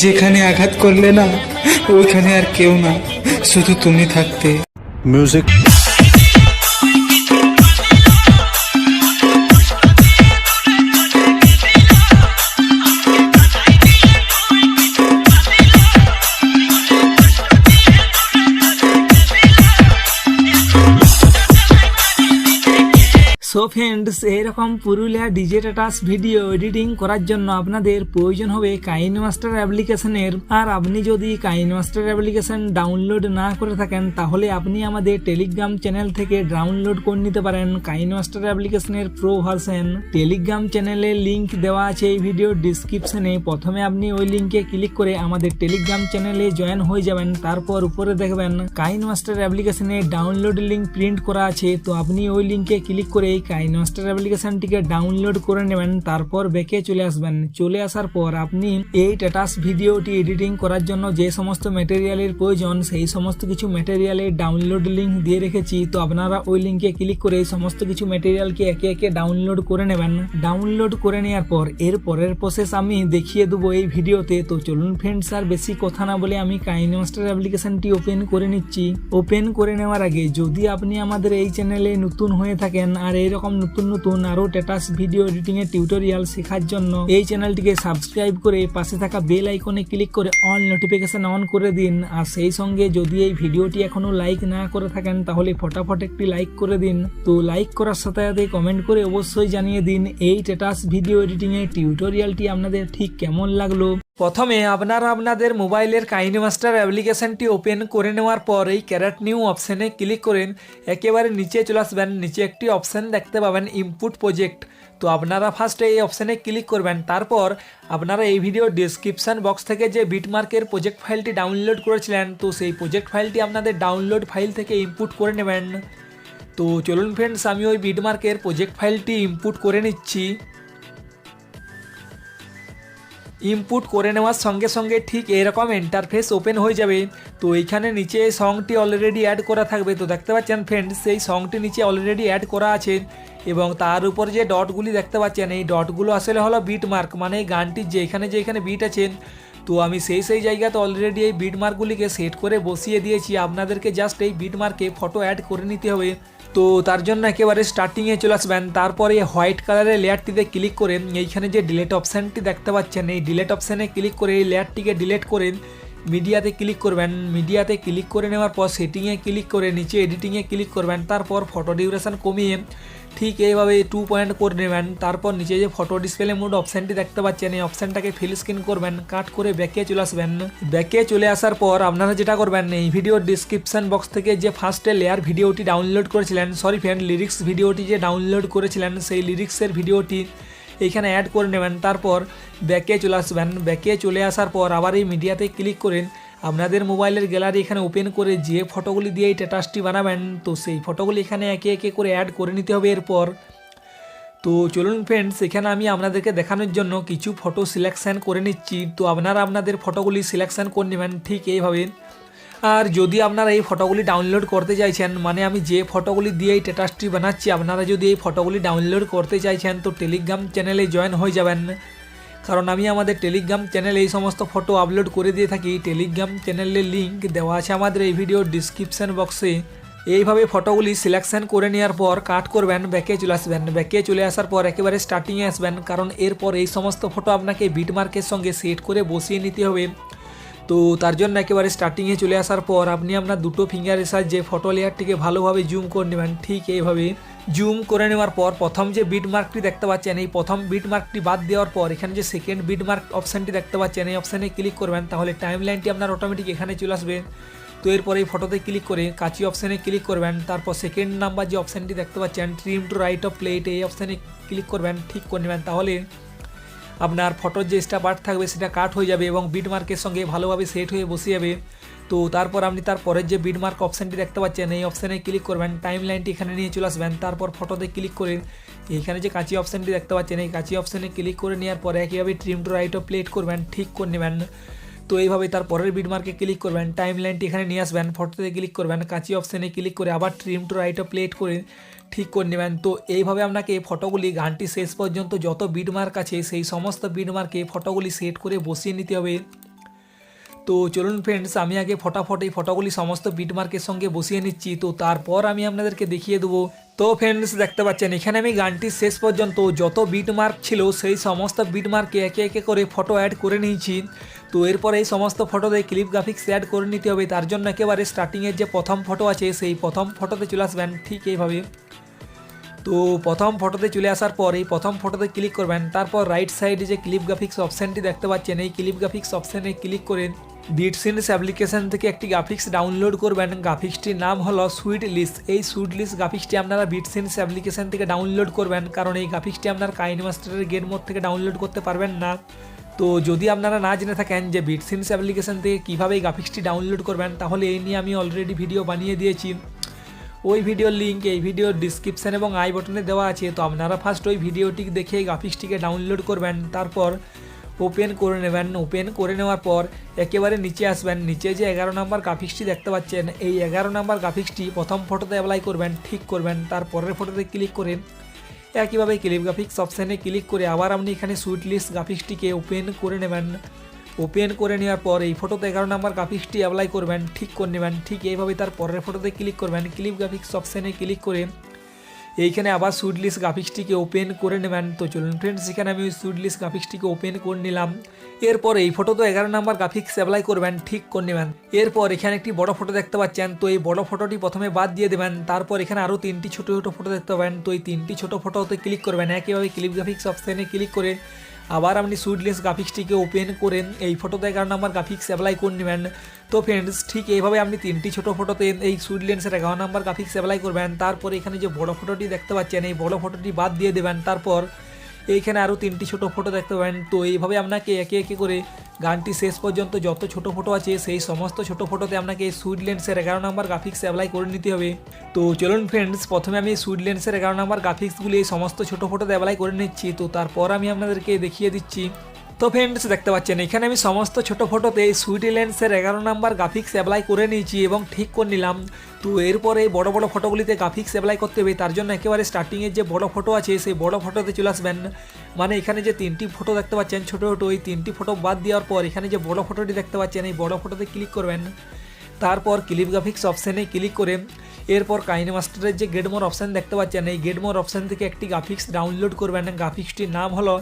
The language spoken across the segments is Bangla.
যেখানে আঘাত করলে না ওইখানে আর কেউ না, শুধু তুমি থাকতে। মিউজিক। সো ফ্রেন্ডস, এইরকম পুরুলিয়া ডিজে টাটাস ভিডিও এডিটিং করার জন্য আপনাদের প্রয়োজন হবে কাইনমাস্টার অ্যাপ্লিকেশনের। আর আপনি যদি কাইনমাস্টার অ্যাপ্লিকেশন ডাউনলোড না করে থাকেন তাহলে আপনি আমাদের টেলিগ্রাম চ্যানেল থেকে ডাউনলোড করে নিতে পারেন কাইনমাস্টার অ্যাপ্লিকেশনের প্রো ভার্সন। টেলিগ্রাম চ্যানেলের লিঙ্ক দেওয়া আছে এই ভিডিও ডিসক্রিপশনে। প্রথমে আপনি ওই লিঙ্কে ক্লিক করে আমাদের টেলিগ্রাম চ্যানেলে জয়েন হয়ে যাবেন। তারপর উপরে দেখবেন কাইনমাস্টার অ্যাপ্লিকেশনে ডাউনলোড লিঙ্ক প্রিন্ট করা আছে, তো আপনি ওই লিঙ্কে ক্লিক করে কাইনমাস্টার অ্যাপ্লিকেশনটিকে ডাউনলোড করে নেবেন। তারপর ব্যাকে চলে আসবেন। চলে আসার পর আপনি এই টাটাস ভিডিওটি এডিটিং করার জন্য যে সমস্ত ম্যাটেরিয়ালের প্রয়োজন সেই সমস্ত কিছু ম্যাটেরিয়ালের ডাউনলোড লিঙ্ক দিয়ে রেখেছি, তো আপনারা ওই লিঙ্কে ক্লিক করে এই সমস্ত কিছু ম্যাটেরিয়ালকে একে একে ডাউনলোড করে নেবেন। ডাউনলোড করে নেওয়ার পর এর পরের প্রসেস আমি দেখিয়ে দেবো এই ভিডিওতে। তো চলুন ফ্রেন্ডস, আর বেশি কথা না বলে আমি কাইনমাস্টার অ্যাপ্লিকেশনটি ওপেন করে নিচ্ছি। ওপেন করে নেওয়ার আগে যদি আপনি আমাদের এই চ্যানেলে নতুন হয়ে থাকেন আর এরকম নতুন আরো টাটাস ভিডিও এডিটিং এর টিউটোরিয়াল শেখার জন্য এই চ্যানেলটিকে সাবস্ক্রাইব করে পাশে থাকা বেল আইকনে ক্লিক করে অল নোটিফিকেশন অন করে দিন। আর সেই সঙ্গে যদি এই ভিডিওটি এখনো লাইক না করে থাকেন তাহলে ফটাফট একটি লাইক করে দিন। তো লাইক করার সাথে সাথে কমেন্ট করে অবশ্যই জানিয়ে দিন এই টাটাস ভিডিও এডিটিং এর টিউটোরিয়ালটি আপনাদের ঠিক কেমন লাগলো। প্রথমে আপনারা আপনাদের মোবাইলের কাইনমাস্টার অ্যাপ্লিকেশনটি ওপেন করে নেওয়ার পর এই ক্যারেট নিউ অপশানে ক্লিক করেন। একেবারে নিচে চলে আসবেন। নিচে একটি অপশান দেখতে পাবেন ইনপুট প্রজেক্ট, তো আপনারা ফার্স্ট এই অপশানে ক্লিক করবেন। তারপর আপনারা এই ভিডিও ডিসক্রিপশান বক্স থেকে যে বিটমার্কের প্রজেক্ট ফাইলটি ডাউনলোড করেছিলেন তো সেই প্রজেক্ট ফাইলটি আপনাদের ডাউনলোড ফাইল থেকে ইনপুট করে নেবেন। তো চলুন ফ্রেন্ডস, আমি ওই বিটমার্কের প্রজেক্ট ফাইলটি ইনপুট করে নিচ্ছি। ইনপুট করে নেওয়ার সঙ্গে সঙ্গে ঠিক এরকম ইন্টারফেস ওপেন হয়ে যাবে। তো এইখানে নিচে সংটি অলরেডি অ্যাড করা থাকবে, তো দেখতে পাচ্ছেন ফ্রেন্ডস সেই সংটি নিচে অলরেডি অ্যাড করা আছে এবং তার উপর যে ডটগুলি দেখতে পাচ্ছেন এই ডটগুলো আসলে হলো বিটমার্ক, মানে গানটির যেখানে বিট আছে। তো আমি সেই জায়গাতে অলরেডি এই বিটমার্কগুলিকে সেট করে বসিয়ে দিয়েছি। আপনাদেরকে জাস্ট এই বিটমার্কে ফটো অ্যাড করে নিতে হবে। তো তার জন্য একেবারে স্টার্টিংয়ে চলে আসবেন। তারপরে হোয়াইট কালারের লেয়ারটিতে ক্লিক করেন। এইখানে যে ডিলেট অপশানটি দেখতে পাচ্ছেন এই ডিলেট অপশানে ক্লিক করে এই লেয়ারটিকে ডিলেট করেন। মিডিয়াতে ক্লিক করবেন। মিডিয়াতে ক্লিক করে নেওয়ার পর সেটিংয়ে ক্লিক করে নিচে এডিটিংয়ে ক্লিক করবেন। তারপর ফটো ডিউরেশন কমিয়ে ঠিক এইভাবে 2 পয়েন্ট করে নেবেন। তারপর নিচে যে ফটো ডিসপ্লে মোড অপশানটি দেখতে পাচ্ছেন এই অপশানটাকে ফিল স্ক্রিন করবেন। কাট করে ব্যাকে চলে আসবেন। ব্যাকে চলে আসার পর আপনারা যেটা করবেন এই ভিডিওর ডিসক্রিপশান বক্স থেকে যে ফার্স্টে লেয়ার ভিডিওটি ডাউনলোড করেছিলেন, সরি ফ্রেন্ড লিরিক্স ভিডিওটি যে ডাউনলোড করেছিলেন সেই লিরিক্সের ভিডিওটি এইখানে অ্যাড করে নেবেন। তারপর ব্যাকে চলে আসবেন। ব্যাকে চলে আসার পর আবার এই মিডিয়াতে ক্লিক করেন। আপনাদের মোবাইলের গ্যালারি এখানে ওপেন করে যে ফটোগুলি দিয়ে এই টাটাসটি বানাবেন তো সেই ফটোগুলি এখানে একে একে করে অ্যাড করে নিতে হবে এরপর। তো চলুন ফ্রেন্ডস, এখানে আমি আপনাদেরকে দেখানোর জন্য কিছু ফটো সিলেকশান করে নিচ্ছি। তো আপনারা আপনাদের ফটোগুলি সিলেকশান করে নেবেন ঠিক এইভাবে। আর যদি আপনারা এই ফটোগুলি ডাউনলোড করতে চাইছেন, মানে আমি যে ফটোগুলি দিয়ে এই টাটাসটি বানাচ্ছি আপনারা যদি এই ফটোগুলি ডাউনলোড করতে চাইছেন তো টেলিগ্রাম চ্যানেলে জয়েন হয়ে যাবেন। কারণ আমি আমাদের টেলিগ্রাম চ্যানেলে এই সমস্ত ফটো আপলোড করে দিয়ে থাকি। টেলিগ্রাম চ্যানেলের লিঙ্ক দেওয়া আছে আমাদের এই ভিডিওর ডিসক্রিপশান বক্সে। এইভাবে ফটোগুলি সিলেকশান করে নেওয়ার পর কাট করবেন, ব্যাকে চলে আসবেন। ব্যাকে চলে আসার পর একেবারে স্টার্টিংয়ে আসবেন, কারণ এরপর এই সমস্ত ফটো আপনাকে বিটমার্কের সঙ্গে সেট করে বসিয়ে নিতে হবে। তো তার জন্য একেবারে স্টার্টিংয়ে চলে আসার পর আপনি আপনার দুটো ফিঙ্গারের সাহায্যে ফটো লেয়ারটিকে ভালোভাবে জুম করে নেবেন। ঠিক এইভাবে জুম করে নেওয়ার পর প্রথম যে বিটমার্কটি দেখতে পাচ্ছেন এই প্রথম বিটমার্কটি বাদ দেওয়ার পর এখানে যে সেকেন্ড বিটমার্ক অপশানটি দেখতে পাচ্ছেন এই অপশানে ক্লিক করবেন। তাহলে টাইম লাইনটি আপনার অটোমেটিক এখানে চলে আসবে। তো এরপর এই ফটোতে ক্লিক করে কাঁচি অপশানে ক্লিক করবেন। তারপর সেকেন্ড নাম্বার যে অপশানটি দেখতে পাচ্ছেন trim to right of plate এই অপশানে ক্লিক করবেন, ঠিক করে নেবেন। তাহলে আপনার ফটোর যে এক্সট্রা পার্ট থাকবে সেটা কাট হয়ে যাবে এবং বিটমার্কের সঙ্গে ভালোভাবে সেট হয়ে বসে যাবে। তো তারপর আপনি তারপরের যে বিটমার্ক অপশানটি দেখতে পাচ্ছেন এই অপশানে ক্লিক করবেন। টাইম লাইনটি এখানে নিয়ে চলে আসবেন। তারপর ফটোতে ক্লিক করে এইখানে যে কাঁচি অপশানটি দেখতে পাচ্ছেন এই কাঁচি অপশানে ক্লিক করে নেওয়ার পরে একইভাবে trim to right of plate করবেন, ঠিক করে নেবেন। তো এইভাবে তারপরের বিটমার্কে ক্লিক করবেন। টাইম লাইনটি এখানে নিয়ে আসবেন। ফটোতে ক্লিক করবেন। কাঁচি অপশানে ক্লিক করে আবার trim to right of plate করে ঠিক করে নেবেন। তো এইভাবে আপনাকে ফটোগুলি গানটি শেষ পর্যন্ত যত বিটমার্ক আছে সেই সমস্ত বিটমার্কে ফটোগুলি সেট করে বসিয়ে নিতে হবে। তো চলুন ফ্রেন্ডস, আমি আগে ফটাফট এই ফটোগুলি সমস্ত বিটমার্কের সঙ্গে বসিয়ে নিচ্ছি, তো তারপর আমি আপনাদেরকে দেখিয়ে দেবো। তো ফ্রেন্ডস দেখতে পাচ্ছেন এখানে আমি গানটির শেষ পর্যন্ত যত বিটমার্ক ছিল সেই সমস্ত বিটমার্কে একে একে করে ফটো অ্যাড করে নিয়েছি। তো এরপর এই সমস্ত ফটোতে ক্লিপ গ্রাফিক্স অ্যাড করে নিতে হবে। তার জন্য একেবারে স্টার্টিংয়ের যে প্রথম ফটো আছে সেই প্রথম ফটোতে চলে আসবেন ঠিক এইভাবে। তো প্রথম ফটোতে চলে আসার পর এই প্রথম ফটোতে ক্লিক করবেন, তারপর রাইট সাইডে যে ক্লিপ গ্রাফিক্স অপশানটি দেখতে পাচ্ছেন এই ক্লিপ গ্রাফিক্স অপশানে ক্লিক করে বিটসিনস অ্যাপ্লিকেশন থেকে একটি গ্রাফিক্স ডাউনলোড করবেন। গ্রাফিক্সটির নাম হলো সুইট লিস্ট। এই সুইট লিস্ট গ্রাফিক্সটি আপনারা বিটসিনস অ্যাপ্লিকেশন থেকে ডাউনলোড করবেন, কারণ এই গ্রাফিক্সটি আপনার কাইনমাস্টারের গেট মোড থেকে ডাউনলোড করতে পারবেন না। তো যদি আপনারা না জেনে থাকেন যে বিটসিনস অ্যাপ্লিকেশন থেকে কীভাবে এই গ্রাফিক্সটি ডাউনলোড করবেন, তাহলে এই নিয়ে আমি অলরেডি ভিডিও বানিয়ে দিয়েছি। ওই ভিডিওর লিঙ্ক এই ভিডিওর ডিসক্রিপশান এবং আই বটনে দেওয়া আছে। তো আপনারা ফার্স্ট ওই ভিডিওটি দেখে গ্রাফিক্সটিকে ডাউনলোড করবেন, তারপর ওপেন করে নেবেন। ওপেন করে নেওয়ার পর একেবারে নিচে আসবেন। নিচে যে 11 নম্বর গ্রাফিক্সটি দেখতে পাচ্ছেন এই 11 নম্বর গ্রাফিক্সটি প্রথম ফটোতে অ্যাপ্লাই করবেন, ঠিক করবেন। তারপরের ফটোতে ক্লিক করে একইভাবে ক্লিপ গ্রাফিক্স অপশানে ক্লিক করে আবার আপনি এখানে সুইট লিস্ট গ্রাফিক্সটিকে ওপেন করে নেবেন। ওপেন করে নেওয়ার পর এই ফটোতে 11 নম্বর গ্রাফিক্সটি অ্যাপ্লাই করবেন, ঠিক করে নেবেন। ঠিক এইভাবে তার পরের ফটোতে ক্লিক করবেন, ক্লিপ গ্রাফিক্স অপশানে ক্লিক করে এইখানে আবার সুইট লিস্ট গ্রাফিক্সটিকে ওপেন করে নেবেন। তো চলুন ফ্রেন্ডস, এখানে আমি ওই সুইট লিস্ট গ্রাফিক্সটিকে ওপেন করে নিলাম। এরপর এই ফটোতে 11 নম্বর গ্রাফিক্স অ্যাপ্লাই করবেন, ঠিক করে নেবেন। এরপর এখানে একটি বড় ফটো দেখতে পাচ্ছেন, তো এই বড় ফটোটি প্রথমে বাদ দিয়ে দেবেন। তারপর এখানে আরও 3টি ছোটো ছোটো ফটো দেখতে পাবেন, তো এই 3টি ছোটো ফটোতে ক্লিক করবেন। একইভাবে ক্লিপ গ্রাফিক্স অপশানে ক্লিক করে আবার আপনি সুইট লিস্ট গ্রাফিক্সটিকে ওপেন করেন এই ফটোতে 11 নম্বর গ্রাফিক্স অ্যাপ্লাই করে নেবেন। তো ফ্রেন্ডস, ঠিক এইভাবে আপনি 3টি ছোটো ফটোতে এই সুইট লেন্সের 11 নম্বর গ্রাফিক্স অ্যাপ্লাই করবেন। তারপর এখানে যে বড় ফটোটি দেখতে পাচ্ছেন এই বড় ফটোটি বাদ দিয়ে দেবেন। তারপর এইখানে আরও 3টি ছোটো ফটো দেখতে পাবেন। তো এইভাবে আপনাকে একে একে করে গানটি শেষ পর্যন্ত যত ছোটো ফটো আছে সেই সমস্ত ছোটো ফটোতে আপনাকে এই সুইট লেন্সের 11 নম্বর গ্রাফিক্স অ্যাপ্লাই করে নিতে হবে। তো চলুন ফ্রেন্ডস, প্রথমে আমি সুইট লেন্সের 11 নম্বর গ্রাফিক্সগুলি এই সমস্ত ছোটো ফটোতে অ্যাপ্লাই করে নিচ্ছি। তো তারপর আমি আপনাদেরকে দেখিয়ে দিচ্ছি। তো ফ্রেন্ডস দেখতে পাচ্ছেন এখানে আমি সমস্ত ছোটো ফটোতে সুইট লেন্সের 11 নম্বর গ্রাফিক্স অ্যাপ্লাই করে নিয়েছি এবং ঠিক করে নিলাম। তো এরপর এই বড় বড় ফটোগুলিতে গ্রাফিক্স অ্যাপ্লাই করতে হবে। তার জন্য একেবারে স্টার্টিংয়ের যে বড় ফটো আছে সেই বড় ফটোতে চলে আসবেন। মানে এখানে যে 3টি ফটো দেখতে পাচ্ছেন ছোটো ছোটো, ওই 3টি ফটো বাদ দেওয়ার পর এখানে যে বড় ফটোটি দেখতে পাচ্ছেন এই বড় ফটোতে ক্লিক করবেন। তারপর ক্লিপ গ্রাফিক্স অপশানে ক্লিক করে এরপর কাইনেমাস্টারের যে গেট মোর অপশান দেখতে পাচ্ছেন এই গেট মোর অপশান থেকে একটি গ্রাফিক্স ডাউনলোড করবেন। গ্রাফিক্সটির নাম হলো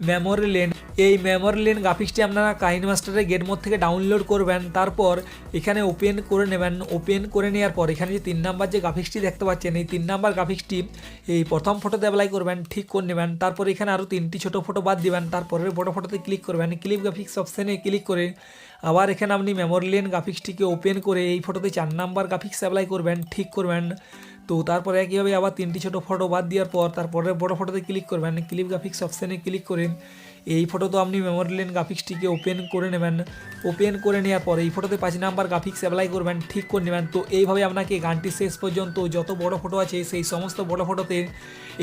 মেমোরি লেন। এই মেমোরি লেন গ্রাফিক্সটি আপনারা কাইনেমাস্টারের গেট মোড থেকে ডাউনলোড করবেন। তারপর এখানে ওপেন করে নেবেন। ওপেন করে নেওয়ার পর এখানে যে 3 নাম্বার যে গ্রাফিক্সটি দেখতে পাচ্ছেন এই 3 নাম্বার গ্রাফিক্সটি এই প্রথম ফটোতে অ্যাপ্লাই করবেন, ঠিক করে নেবেন। তারপর এখানে আরও 3টি ছোটো ফটো বাদ দিবেন। তারপরের বড় ফটোতে ক্লিক করবেন, ক্লিপ গ্রাফিক্স অপশানে ক্লিক করে আবার এখানে আপনি মেমোরি লেন গ্রাফিক্সটিকে ওপেন করে এই ফটোতে 4 নাম্বার গ্রাফিক্স অ্যাপ্লাই করবেন, ঠিক করবেন। তো তারপরে একইভাবে আবার 3টি ছোটো ফটো বাদ দেওয়ার পর তারপরে বড় ফটোতে ক্লিক করবেন, ক্লিপ গ্রাফিক্স অপশানে ক্লিক করে এই ফটো তো আপনি মেমোরি লেন গ্রাফিক্সটিকে ওপেন করে নেবেন। ওপেন করে নেওয়ার পর এই ফটোতে 5 নাম্বার গ্রাফিক্স অ্যাপ্লাই করবেন, ঠিক করে নেবেন। তো এইভাবে আপনাকে গানটি শেষ পর্যন্ত যত বড় ফটো আছে সেই সমস্ত বড় ফটোতে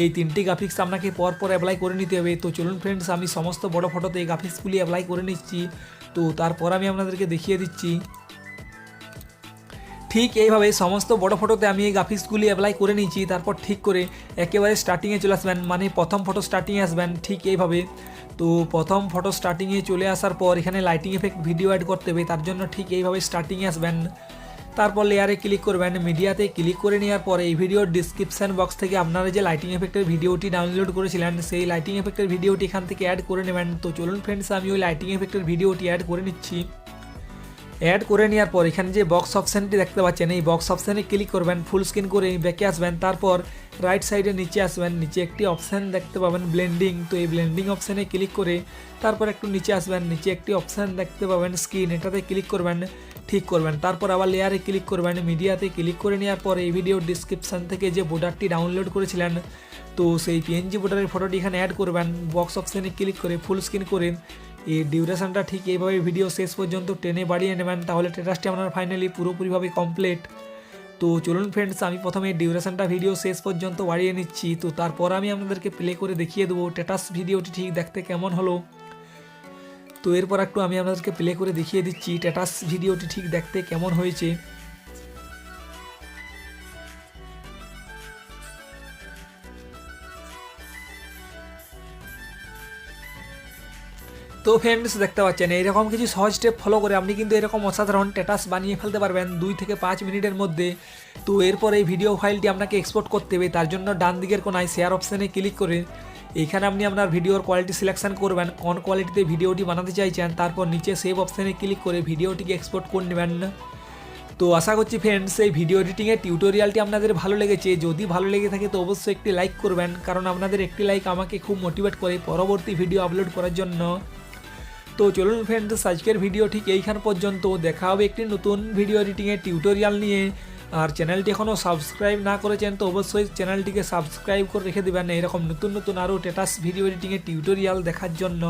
এই 3টি গ্রাফিক্স আপনাকে পরপর অ্যাপ্লাই করে নিতে হবে। তো চলুন ফ্রেন্ডস, আমি সমস্ত বড় ফটোতে এই গ্রাফিক্সগুলি অ্যাপ্লাই করে নিচ্ছি। তো তারপর আমি আপনাদেরকে দেখিয়ে দিচ্ছি। ঠিক এইভাবে সমস্ত বড় ফটোতে আমি এই গ্রাফিক্সগুলি অ্যাপ্লাই করে নিয়েছি। তারপর ঠিক করে একেবারে স্টার্টিংয়ে চলে আসবেন, মানে প্রথম ফটো স্টার্টিংয়ে আসবেন ঠিক এইভাবে। তো প্রথম ফটো স্টার্টিংয়ে চলে আসার পর এখানে লাইটিং এফেক্ট ভিডিও অ্যাড করতে হবে, তার জন্য ঠিক এইভাবে স্টার্টিংয়ে আসবেন। তারপর লেয়ারে ক্লিক করবেন, মিডিয়াতে ক্লিক করে নেওয়ার পর এই ভিডিওর ডিসক্রিপশান বক্স থেকে আপনারা যে লাইটিং এফেক্টের ভিডিওটি ডাউনলোড করেছিলেন সেই লাইটিং এফেক্টের ভিডিওটি এখান থেকে অ্যাড করে নেবেন। তো চলুন ফ্রেন্ডস, আমি ওই লাইটিং এফেক্টের ভিডিওটি অ্যাড করে নিচ্ছি। অ্যাড করে নেওয়ার পর এখানে যে বক্স অপশানটি দেখতে পাচ্ছেন এই বক্স অপশানে ক্লিক করবেন, ফুল স্ক্রিন করে ব্যাকে আসবেন। তারপর রাইট সাইডে নিচে আসবেন, নিচে একটি অপশান দেখতে পাবেন ব্লেন্ডিং। তো এই ব্লেন্ডিং অপশানে ক্লিক করে তারপর একটু নিচে আসবেন, নিচে একটি অপশান দেখতে পাবেন স্ক্রিন, এটাতে ক্লিক করবেন, ঠিক করবেন। তারপর আবার লেয়ারে ক্লিক করবেন, মিডিয়াতে ক্লিক করে নেওয়ার পর এই ভিডিওর ডিসক্রিপশান থেকে যে বোর্ডারটি ডাউনলোড করেছিলেন তো সেই পিএনজি বোর্ডারের ফটোটি এখানে অ্যাড করবেন। বক্স অপশানে ক্লিক করে ফুল স্ক্রিন করে এই ডিউরেশনটা ঠিক এইভাবে ভিডিও শেষ পর্যন্ত টেনে বাড়িয়ে নেবেন, তাহলে স্ট্যাটাসটি আপনার ফাইনালি পুরোপুরিভাবে কমপ্লিট। তো চলুন ফ্রেন্ডস, আমি প্রথমে ডিউরেশনটা ভিডিও শেষ পর্যন্ত বাড়িয়ে নিচ্ছি। তো তারপর আমি আপনাদেরকে প্লে করে দেখিয়ে দেবো স্ট্যাটাস ভিডিওটি ঠিক দেখতে কেমন হলো। তো এরপর একটু আমি আপনাদেরকে প্লে করে দেখিয়ে দিচ্ছি স্ট্যাটাস ভিডিওটি ঠিক দেখতে কেমন হয়েছে। তো ফ্রেন্ডস দেখতে পাচ্ছেন এইরকম কিছু সহজ স্টেপ ফলো করে আপনি কিন্তু এরকম অসাধারণ স্ট্যাটাস বানিয়ে ফেলতে পারবেন 2 থেকে 5 মিনিটের মধ্যে। তো এরপর এই ভিডিও ফাইলটি আপনাকে এক্সপোর্ট করতে হবে, তার জন্য ডান দিকের কোনায় শেয়ার অপশানে ক্লিক করে এইখানে আপনি আপনার ভিডিওর কোয়ালিটি সিলেকশন করবেন, কোন কোয়ালিটিতে ভিডিওটি বানাতে চাইছেন, তারপর নিচে সেভ অপশানে ক্লিক করে ভিডিওটিকে এক্সপোর্ট করে নেবেন। তো আশা করছি ফ্রেন্ডস এই ভিডিও এডিটিংয়ের টিউটোরিয়ালটি আপনাদের ভালো লেগেছে। যদি ভালো লেগে থাকে তো অবশ্যই একটি লাইক করবেন, কারণ আপনাদের একটি লাইক আমাকে খুব মোটিভেট করে পরবর্তী ভিডিও আপলোড করার জন্য। তো চলুন ফ্রেন্ডস আজকের ভিডিও ঠিক এইখান পর্যন্ত, দেখা হবে একটি নতুন ভিডিও এডিটিংয়ের টিউটোরিয়াল নিয়ে। আর চ্যানেলটি এখনও সাবস্ক্রাইব না করেছেন তো অবশ্যই চ্যানেলটিকে সাবস্ক্রাইব করে রেখে দেবেন এরকম নতুন নতুন আরও স্ট্যাটাস ভিডিও এডিটিংয়ের টিউটোরিয়াল দেখার জন্য।